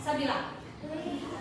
Bisa bilang?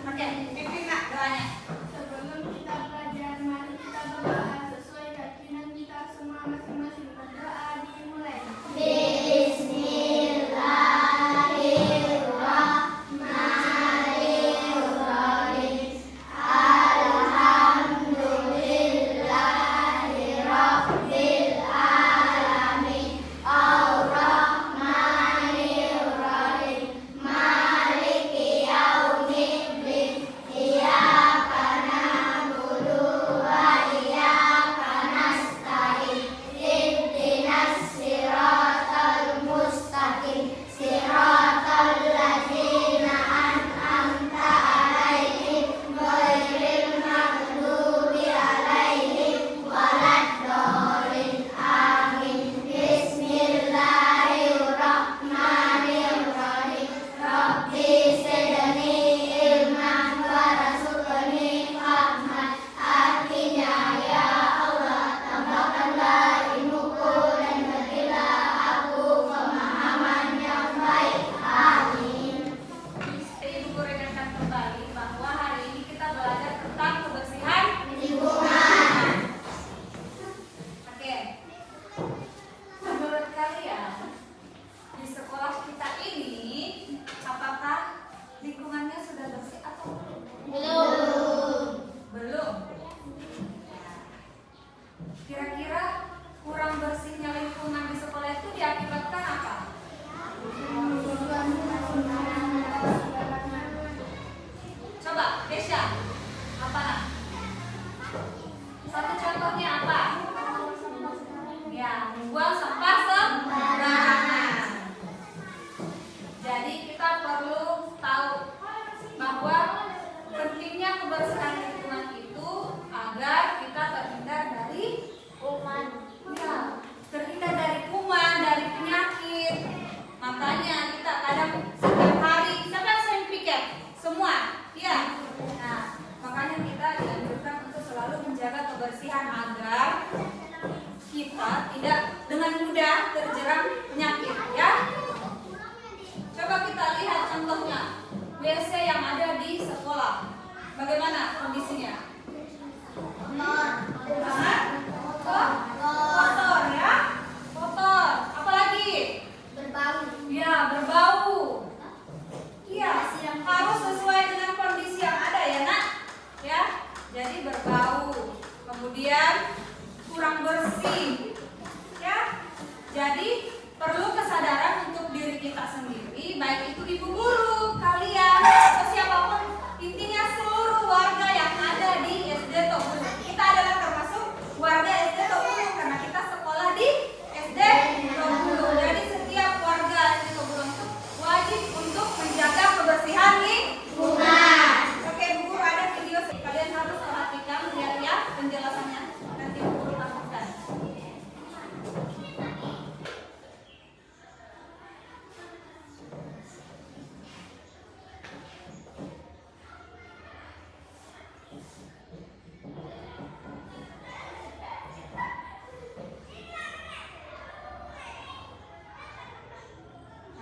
Oke, pimpin nak doanya. Sebelum kita belajar, mari kita berdoa sesuai keyakinan kita semua masing-masing. Berdoa dimulai. Bismillahirrahmanirrahim. Alhamdulillahirabbil alamin. Ar-Rahmanirrahim. Maliki yaumiddin. Iyyaka na'budu wa iyyaka nasta'in. Ihdinas siratal mustaqim. Siratal ladzina an'amta 'alaihim ghairil maghdubi 'alaihim waladdallin. Amin. Bismillahirrahmanirrahim. Rabbi zidni ilman warzuqni fahman. Artinya ya Allah, tambahkanlah ilmuku dan berilah aku pemahaman yang baik. Amin. Ibu guru ingatkan kembali bahwa hari ini kita belajar tentang kebersihan Lingkungan. Oke. Menurut kalian di sekolah kita ini apakah lingkungannya sudah bersih atau Belum. belum? Kira-kira kurang bersihnya lingkungan di sekolah itu diakibatkan apa? Coba, Desya, apa nak? Satu contohnya apa? Ya, membuang sampah sembarangan. Jadi kita perlu tahu bahwa pentingnya kebersihan lingkungan itu agar kita terhindar dari Kuman. ya, terhindar dari kuman, dari penyakit. Makanya kita kadang setiap hari, siapa yang sering pikir? Semua, ya. Nah, makanya kita dianjurkan untuk selalu menjaga kebersihan agar kita tidak dengan mudah terjerat penyakit, ya. Coba kita lihat contohnya WC yang ada di sekolah. Bagaimana kondisinya? Sangat kotor, ya. Kotor. Apalagi? Berbau. Ya, berbau. Iya, harus sesuai dengan kondisi yang ada ya nak. Ya, jadi berbau. Kemudian kurang bersih. Ya, jadi perlu kesadaran untuk diri kita sendiri, baik itu ibu guru, kalian, atau siapapun. Intinya seluruh warga yang ada di SD Tokulu. Kita adalah termasuk warga SD Tokulu karena kita sekolah di SD Tokulu. Jadi setiap warga SD Tokulu itu wajib untuk menjaga kebersihan lingkungan. Oke, Bu Guru ada video kalian harus perhatikan lihat ya penjelasannya. Nanti Bu Guru tambahkan.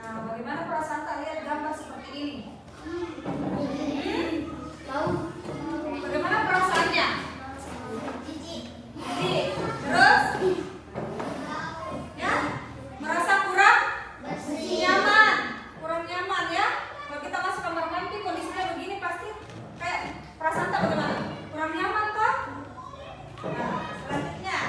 Nah, bagaimana perasaan kalian gambar seperti ini? Bagaimana perasaannya? Jijik. Terus? Ya? Merasa kurang nyaman. Kurang nyaman ya? Kalau kita masuk kamar mandi kondisinya begini pasti kayak perasaan tak bagaimana? Kurang nyaman toh? Nah, selanjutnya.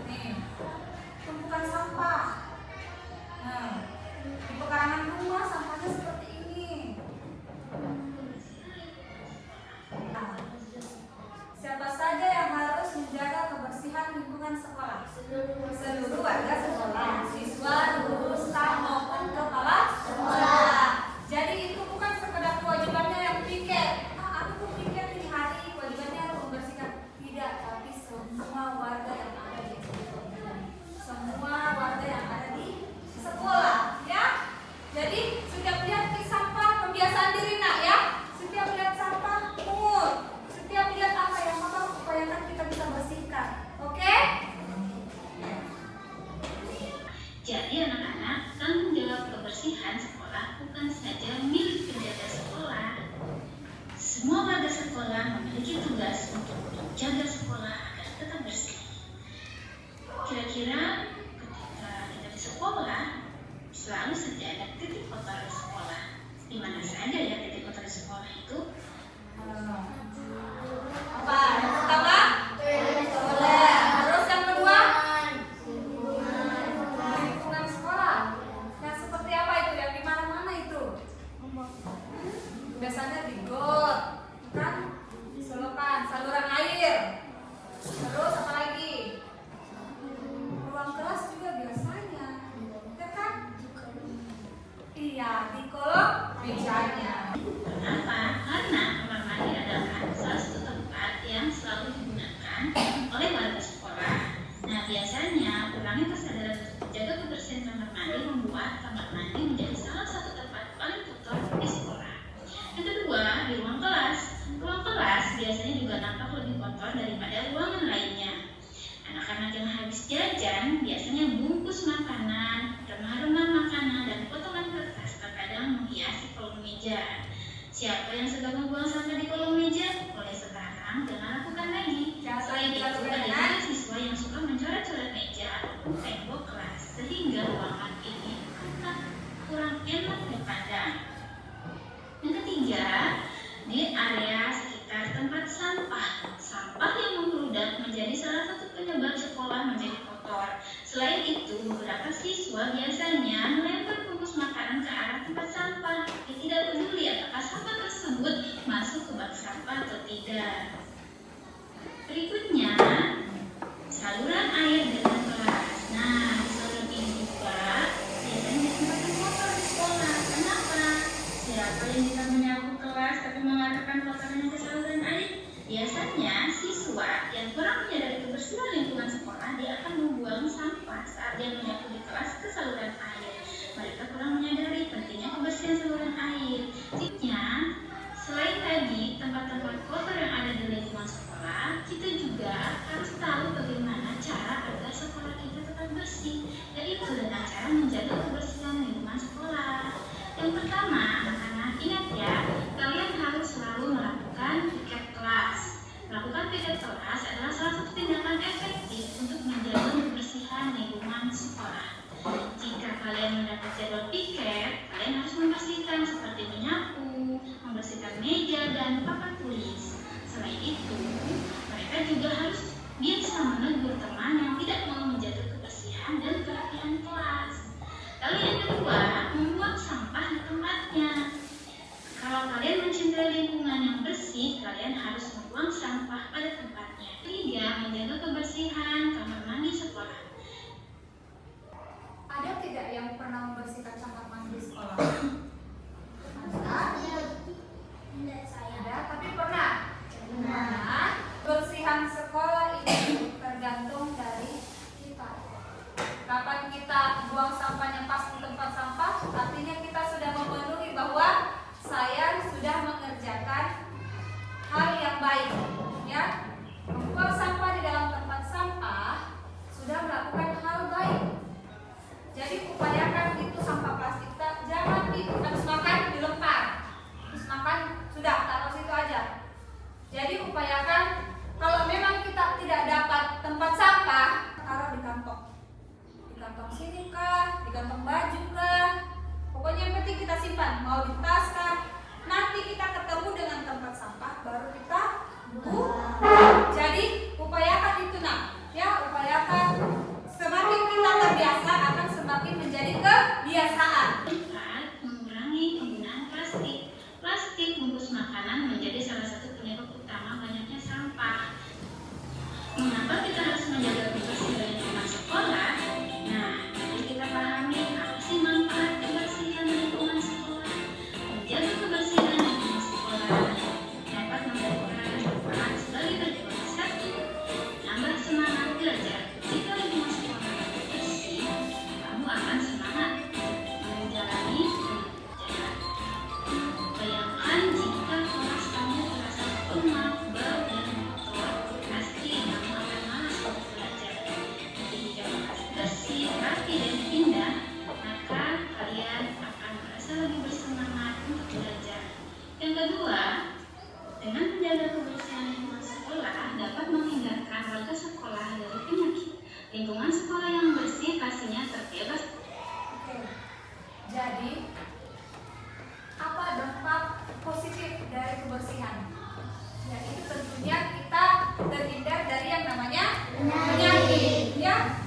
Nih, tumpukan sampah. menjadi kotor. Selain itu, beberapa siswa biasanya melempar bungkus makanan ke arah tempat sampah. Dia tidak peduli apakah sampah tersebut masuk ke bak sampah atau tidak. Berikutnya, saluran air dengan kelas. Nah, di saluran ini juga biasanya ditempatkan kotor di sekolah. Kenapa? Siapa yang tidak menyapu kelas tapi mengarahkan kotorannya ke saluran air? Biasanya siswa yang kurang menyadari kebersihan lingkungan sekolah, dia akan membuang sampah saat dia menyapu di kelas ke saluran air. Mereka kurang menyadari pentingnya kebersihan saluran air. Jika selain tadi tempat-tempat kotor yang ada di lingkungan sekolah, kita juga harus tahu bagaimana cara agar sekolah kita tetap bersih, yaitu dengan cara menjaga kebersihan lingkungan sekolah. Yang pertama, anak-anak ingat ya, kalian harus selalu melakukan piket kelas. Melakukan piket kelas adalah salah satu tindakan efektif untuk menjaga kebersihan lingkungan sekolah. Jika kalian mendapat jadwal piket, kalian harus membersihkan seperti menyapu, membersihkan meja dan papan tulis. Selain itu, mereka juga harus biasa menegur teman yang tidak mau menjaga kebersihan dan kerapian kelas. Lalu yang kedua, membuang sampah di tempatnya. Kalau kalian mencintai lingkungan yang bersih, kalian harus membuang sampah pada tempatnya. Ketiga, menjaga kebersihan kamar mandi sekolah. Ada tidak yang pernah membersihkan kamar mandi sekolah? Ada, tapi pernah. Nah, kebersihan sekolah itu tergantung dari kita. Kapan kita buang sampahnya pas di tempat sampah, artinya kita sudah memenuhi bahwa saya sudah mengerjakan hal yang baik, ya. Membuang sampah di dalam tempat sampah sudah melakukan hal baik. Jadi upayakan itu sampah plastik jangan habis makan dilempar, habis makan sudah taruh situ aja. Jadi upayakan kalau memang kita tidak dapat tempat sampah, taruh di kantong sini kah, di kantong baju kah, pokoknya yang penting kita simpan, mau di tas kah. Nanti kita ketemu dengan tempat sampah baru kita buang. Jadi upayakan itu ya, upayakan. Semakin kita terbiasa akan semakin menjadi kebiasaan. Mengurangi penggunaan plastik. Plastik bungkus makanan menjadi salah satu penyebab utama banyaknya sampah. Mengapa kita harus menjaga kebersihan lingkungan sekolah? Nah, mari kita pahami apa sih manfaat kebersihan lingkungan sekolah. Menjaga kebersihan lingkungan sekolah dapat memberikan manfaat sebagai berikut. 1. Nambah semangat belajar. Jika lingkungan sekolah bersih, kamu akan semangat menjalani pelajaran. Bayangkan jika kelas kamu terasa pengap, bau, dan kotor, pasti kamu akan malas untuk belajar. Tapi jika kelas bersih, rapi, dan indah, maka kalian akan merasa lebih bersemangat untuk belajar. Yang kedua, dengan menjaga kebersihan lingkungan sekolah dapat menghindarkan warga sekolah dari penyakit. Lingkungan sekolah yang bersih pastinya terbebas. Oke. Jadi apa dampak positif dari kebersihan? Ya, itu tentunya kita terhindar dari yang namanya penyakit, ya.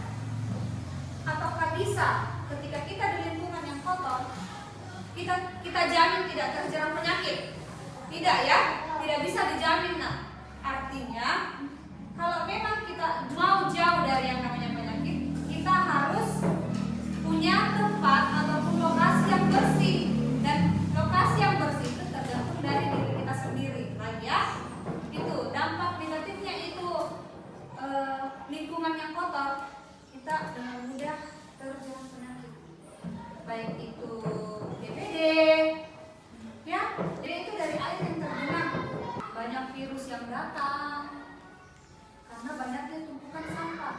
Ataukah bisa ketika kita di lingkungan yang kotor, kita jamin tidak terjerang penyakit? Tidak, ya, tidak bisa dijamin. Nah, artinya kalau memang kita mau jauh dari yang namanya penyakit, kita harus punya tempat ataupun lokasi yang bersih. Dan lokasi yang bersih itu tergantung dari diri kita sendiri, ya. Itu dampak negatifnya itu lingkungan yang kotor, kita dengan mudah terjerang penyakit, baik itu DBD, ya. Jadi itu dari air yang tergenang, banyak virus yang datang karena banyaknya tumpukan sampah.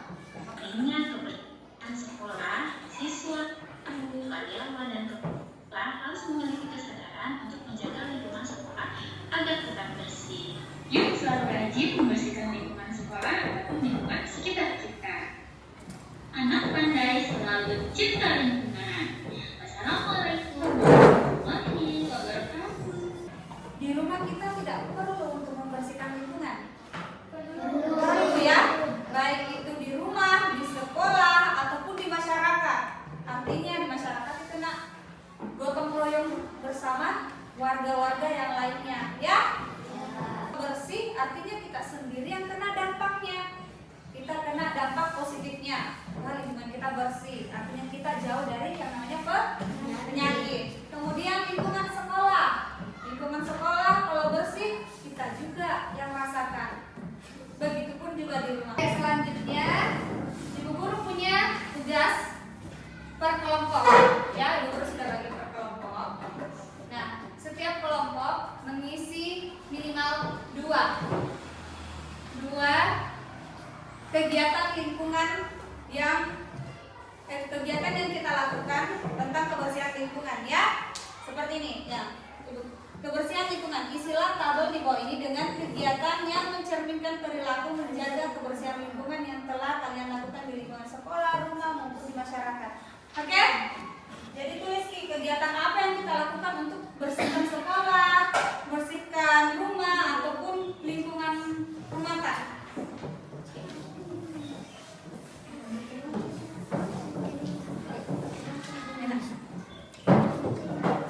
Makanya kebersihan sekolah, siswa, guru, karyawan, dan kepala harus memiliki kesadaran untuk menjaga lingkungan sekolah agar tetap bersih. Yuk selalu rajin membersihkan lingkungan sekolah ataupun lingkungan sekitar kita. Anak pandai selalu cinta lingkungan. Wassalamualaikum warahmatullahi wabarakatuh. Di rumah kita tidak perlu untuk membersihkan lingkungan. Perlu, ya, baik itu di rumah, selanjutnya, lingkungan kita bersih, artinya kita jauh dari yang namanya penyakit. Kemudian lingkungan sekolah. Lingkungan sekolah kalau bersih, kita juga yang rasakan. Begitupun juga di rumah. Oke, selanjutnya, Ibu Guru punya tugas per kelompok. Ya, Ibu Guru sudah bagi per kelompok. Nah, setiap kelompok mengisi minimal dua kegiatan lingkungan kegiatan yang kita lakukan tentang kebersihan lingkungan, ya. Seperti ini, ya. Kebersihan lingkungan, isilah tabel di bawah ini dengan kegiatan yang mencerminkan perilaku menjaga kebersihan lingkungan yang telah kalian lakukan di lingkungan sekolah, rumah maupun di masyarakat. Oke? Jadi tulis kegiatan apa yang kita lakukan untuk bersihkan sekolah, bersihkan rumah ataupun lingkungan rumah kan.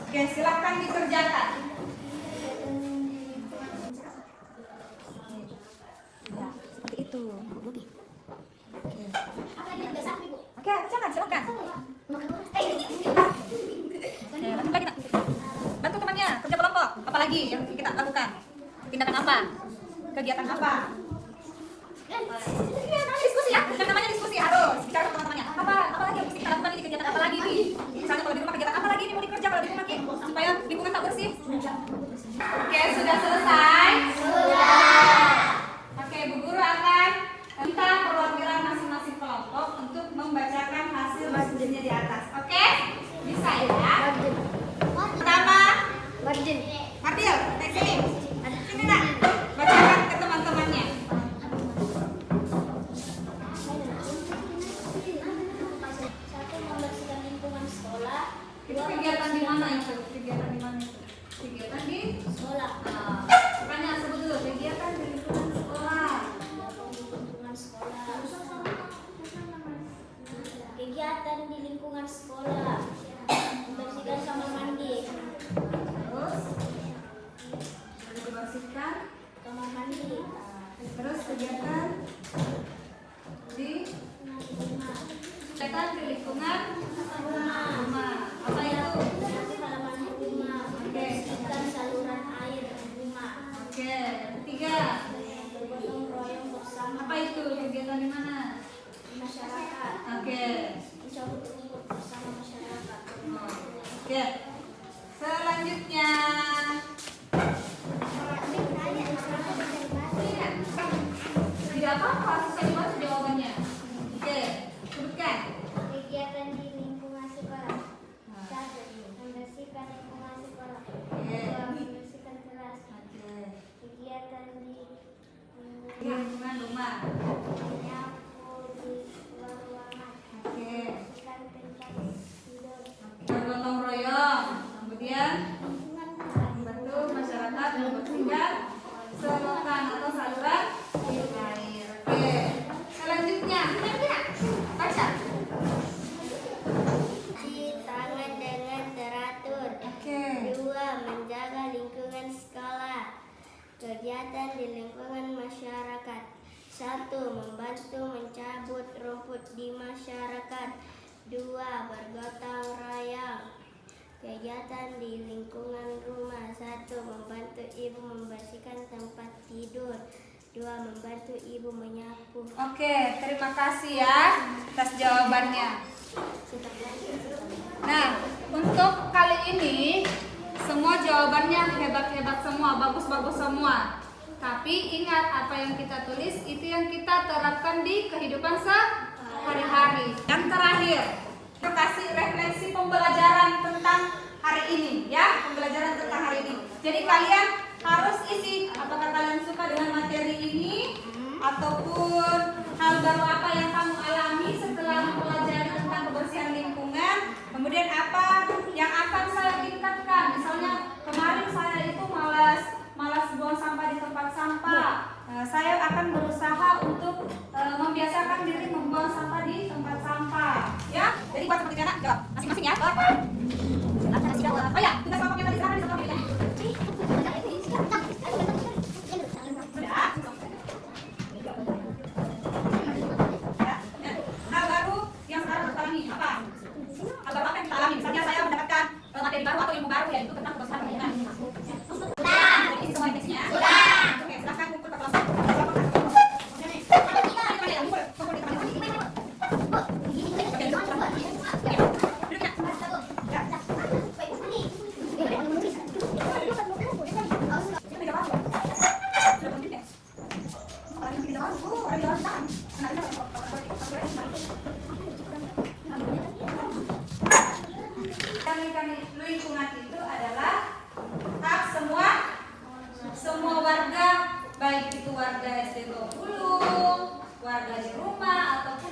Oke, silakan dikerjakan. Seperti itu, Bu Bobi. Oke, silakan. Lanjut lagi, Nak. Bantu temannya, kerja kelompok. Apalagi yang kita lakukan? Tindakan apa? Kegiatan apa? Diskusi ya, yang namanya diskusi harus bicara sama teman-temannya. Apa lagi yang mesti kita lakukan ini, kegiatan apa lagi nih? Misalnya kalau di rumah kegiatan apa lagi nih mau dikerja kalau di rumah nih, supaya lingkungan tak bersih. Oke, sudah selesai? Sudah. Oke, Bu Guru akan minta perwakilan masing-masing kelompok untuk membacakan hasil diskusinya di atas. Oke? Bisa ya? Pertama, Mardil, naik sini. Sini, Nak. Bacakan ke teman-temannya. Satu, membersihkan lingkungan sekolah. Itu kegiatan di mana itu? Kegiatan di Sekolah. Pertanyaan sebut dulu, kegiatan di lingkungan sekolah. Lingkungan sekolah. Kegiatan di lingkungan sekolah. Membersihkan kamar mandi. Terus dibersihkan. Kamar mandi. Terus kegiatan di lingkungan rumah. Apa itu? Halaman rumah. Membersihkan saluran air rumah. Oke, yang ketiga. Bergotong royong bersama Apa itu? Kegiatan di mana? masyarakat. Oke. Mencabut rumput bersama masyarakat. Oke. Selanjutnya. Tidak apa-apa, sesuai dengan jawabannya. Oke, sebutkan. Kegiatan di lingkungan sekolah. 1. Membersihkan lingkungan sekolah. 2. Membersihkan kelas. Kegiatan di Di lingkungan rumah. menyapu di luar ruangan. Oke. Membersihkan tempat tidur. Bergotong royong. Kemudian Lingkungan rumah. membantu masyarakat membersihkan selokan atau saluran air. Oke. Selanjutnya, baca. Cuci tangan dengan teratur. Oke. 2. Menjaga lingkungan sekolah. Kegiatan di lingkungan masyarakat. 1. Membantu mencabut rumput di masyarakat. 2. Bergotong royong. Kegiatan di lingkungan rumah. 1. Membantu ibu membersihkan tempat tidur. 2. Membantu ibu menyapu. Oke, terima kasih ya atas jawabannya. Nah, untuk kali ini semua jawabannya hebat-hebat semua, bagus-bagus semua. Tapi ingat, apa yang kita tulis itu yang kita terapkan di kehidupan sehari-hari. Yang terakhir, kita kasih refleksi pembelajaran tentang hari ini, ya, pembelajaran tentang hari ini. Jadi kalian harus isi apakah kalian suka dengan materi ini ataupun hal baru apa yang kamu alami setelah mempelajari tentang kebersihan lingkungan. Kemudian apa yang akan saya tingkatkan? Misalnya kemarin saya itu malas buang sampah di tempat sampah. Saya akan berusaha untuk membiasakan diri membuang sampah di tempat sampah. Ya, jadi buat seperti anak jawab masing-masing ya. Oh ya, kita kelompoknya tadi silahkan di kelompoknya. Sudah.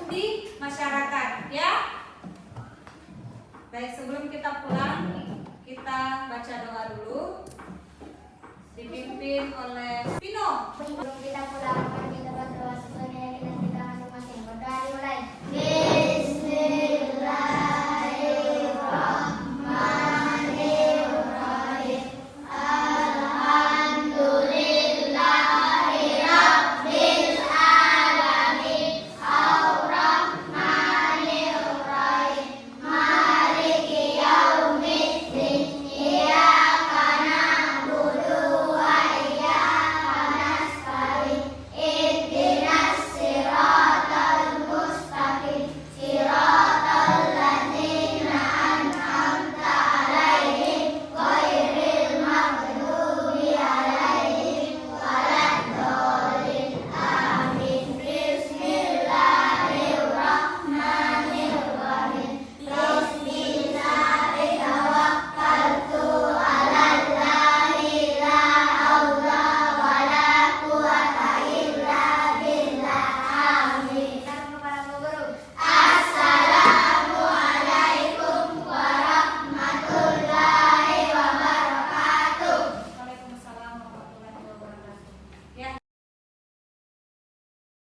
di masyarakat, ya. Baik, sebelum kita pulang, kita baca doa dulu. Dipimpin oleh Pino. Sebelum kita pulang